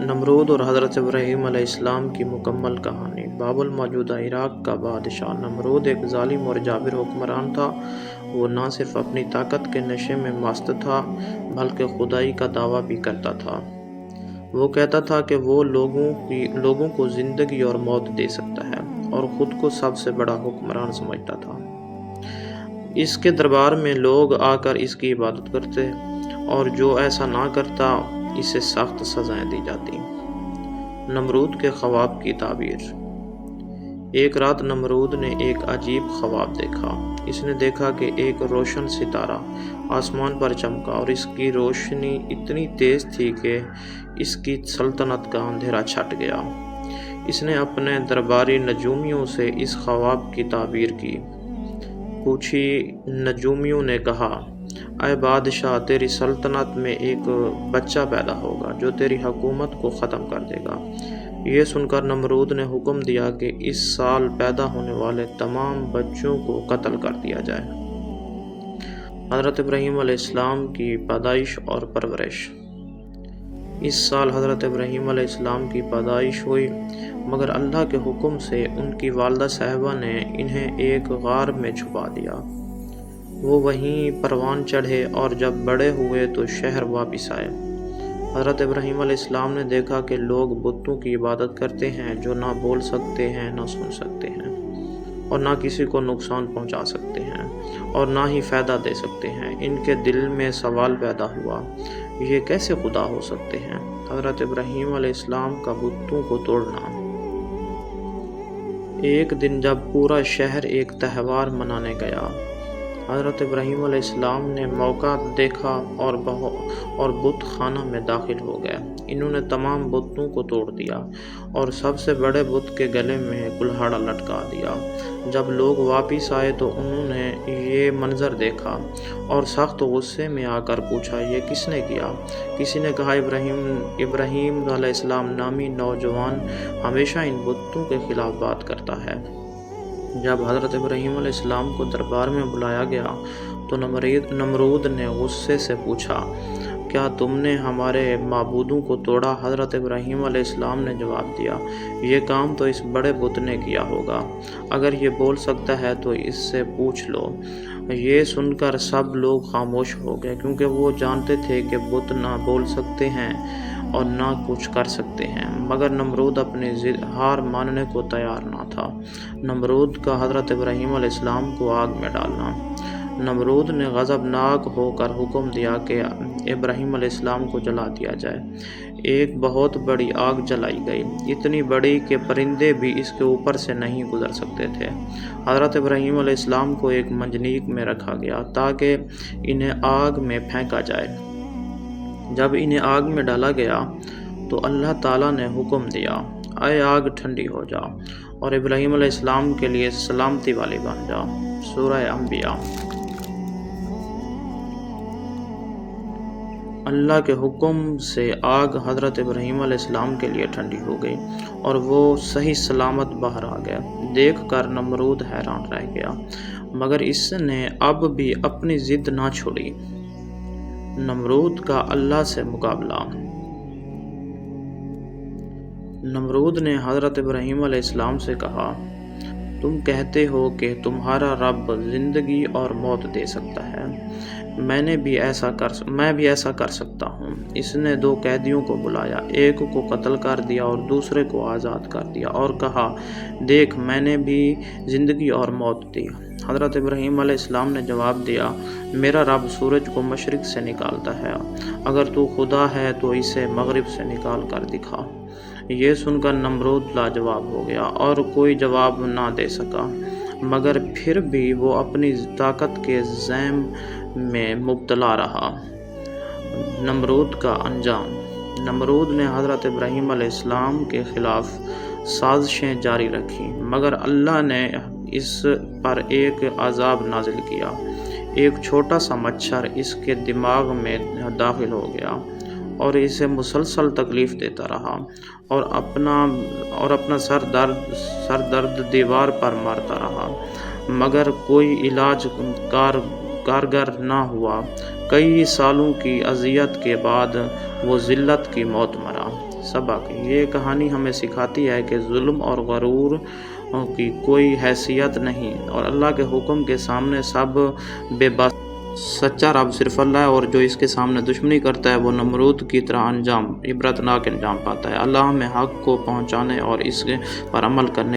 نمرود اور حضرت ابراہیم علیہ السلام کی مکمل کہانی۔ بابل موجودہ عراق کا بادشاہ نمرود ایک ظالم اور جابر حکمران تھا۔ وہ نہ صرف اپنی طاقت کے نشے میں مست تھا بلکہ خدائی کا دعویٰ بھی کرتا تھا۔ وہ کہتا تھا کہ وہ لوگوں کو زندگی اور موت دے سکتا ہے اور خود کو سب سے بڑا حکمران سمجھتا تھا۔ اس کے دربار میں لوگ آ کر اس کی عبادت کرتے اور جو ایسا نہ کرتا اسے سخت سزائیں دی جاتی۔ نمرود کے خواب کی تعبیر۔ ایک رات نمرود نے ایک عجیب خواب دیکھا۔ اس نے دیکھا کہ ایک روشن ستارہ آسمان پر چمکا اور اس کی روشنی اتنی تیز تھی کہ اس کی سلطنت کا اندھیرا چھٹ گیا۔ اس نے اپنے درباری نجومیوں سے اس خواب کی تعبیر کی پوچھی۔ نجومیوں نے کہا، اے بادشاہ، تیری سلطنت میں ایک بچہ پیدا ہوگا جو تیری حکومت کو ختم کر دے گا۔ یہ سن کر نمرود نے حکم دیا کہ اس سال پیدا ہونے والے تمام بچوں کو قتل کر دیا جائے۔ حضرت ابراہیم علیہ السلام کی پیدائش اور پرورش۔ اس سال حضرت ابراہیم علیہ السلام کی پیدائش ہوئی، مگر اللہ کے حکم سے ان کی والدہ صاحبہ نے انہیں ایک غار میں چھپا دیا۔ وہ وہیں پروان چڑھے اور جب بڑے ہوئے تو شہر واپس آئے۔ حضرت ابراہیم علیہ السلام نے دیکھا کہ لوگ بتوں کی عبادت کرتے ہیں جو نہ بول سکتے ہیں، نہ سن سکتے ہیں اور نہ کسی کو نقصان پہنچا سکتے ہیں اور نہ ہی فائدہ دے سکتے ہیں۔ ان کے دل میں سوال پیدا ہوا، یہ کیسے خدا ہو سکتے ہیں؟ حضرت ابراہیم علیہ السلام کا بتوں کو توڑنا۔ ایک دن جب پورا شہر ایک تہوار منانے گیا، حضرت ابراہیم علیہ السلام نے موقع دیکھا اور بت خانہ میں داخل ہو گئے۔ انہوں نے تمام بتوں کو توڑ دیا اور سب سے بڑے بت کے گلے میں کلہاڑا لٹکا دیا۔ جب لوگ واپس آئے تو انہوں نے یہ منظر دیکھا اور سخت غصے میں آ کر پوچھا، یہ کس نے کیا؟ کسی نے کہا، ابراہیم علیہ السلام نامی نوجوان ہمیشہ ان بتوں کے خلاف بات کرتا ہے۔ جب حضرت ابراہیم علیہ السلام کو دربار میں بلایا گیا تو نمرود نے غصے سے پوچھا، کیا تم نے ہمارے معبودوں کو توڑا؟ حضرت ابراہیم علیہ السلام نے جواب دیا، یہ کام تو اس بڑے بت نے کیا ہوگا، اگر یہ بول سکتا ہے تو اس سے پوچھ لو۔ یہ سن کر سب لوگ خاموش ہو گئے کیونکہ وہ جانتے تھے کہ بت نہ بول سکتے ہیں اور نہ کچھ کر سکتے ہیں، مگر نمرود اپنی ہار ماننے کو تیار نہ تھا۔ نمرود کا حضرت ابراہیم علیہ السلام کو آگ میں ڈالنا۔ نمرود نے غضبناک ہو کر حکم دیا کہ ابراہیم علیہ السلام کو جلا دیا جائے۔ ایک بہت بڑی آگ جلائی گئی، اتنی بڑی کہ پرندے بھی اس کے اوپر سے نہیں گزر سکتے تھے۔ حضرت ابراہیم علیہ السلام کو ایک منجنیق میں رکھا گیا تاکہ انہیں آگ میں پھینکا جائے۔ جب انہیں آگ میں ڈالا گیا تو اللہ تعالیٰ نے حکم دیا، اے آگ ٹھنڈی ہو جا اور ابراہیم علیہ السلام کے لیے سلامتی والی بن جا۔ سورہ انبیاء۔ اللہ کے حکم سے آگ حضرت ابراہیم علیہ السلام کے لیے ٹھنڈی ہو گئی اور وہ صحیح سلامت باہر آ گئے۔ دیکھ کر نمرود حیران رہ گیا، مگر اس نے اب بھی اپنی ضد نہ چھوڑی۔ نمرود کا اللہ سے مقابلہ۔ نمرود نے حضرت ابراہیم علیہ السلام سے کہا، تم کہتے ہو کہ تمہارا رب زندگی اور موت دے سکتا ہے، میں بھی ایسا کر سکتا ہوں۔ اس نے دو قیدیوں کو بلایا، ایک کو قتل کر دیا اور دوسرے کو آزاد کر دیا اور کہا، دیکھ میں نے بھی زندگی اور موت دی۔ حضرت ابراہیم علیہ السلام نے جواب دیا، میرا رب سورج کو مشرق سے نکالتا ہے، اگر تو خدا ہے تو اسے مغرب سے نکال کر دکھا۔ یہ سن کر نمرود لاجواب ہو گیا اور کوئی جواب نہ دے سکا، مگر پھر بھی وہ اپنی طاقت کے زیم میں مبتلا رہا۔ نمرود کا انجام۔ نمرود نے حضرت ابراہیم علیہ السلام کے خلاف سازشیں جاری رکھیں، مگر اللہ نے اس پر ایک عذاب نازل کیا۔ ایک چھوٹا سا مچھر اس کے دماغ میں داخل ہو گیا اور اسے مسلسل تکلیف دیتا رہا اور اپنا سر درد دیوار پر مارتا رہا، مگر کوئی علاج کارگر نہ ہوا۔ کئی سالوں کی اذیت کے بعد وہ ذلت کی موت مرا۔ سبق۔ یہ کہانی ہمیں سکھاتی ہے کہ ظلم اور غرور کی کوئی حیثیت نہیں اور اللہ کے حکم کے سامنے سب بے بس۔ سچا رب صرف اللہ ہے اور جو اس کے سامنے دشمنی کرتا ہے وہ نمرود کی طرح عبرتناک انجام پاتا ہے۔ اللہ ہمیں حق کو پہنچانے اور اس پر عمل کرنے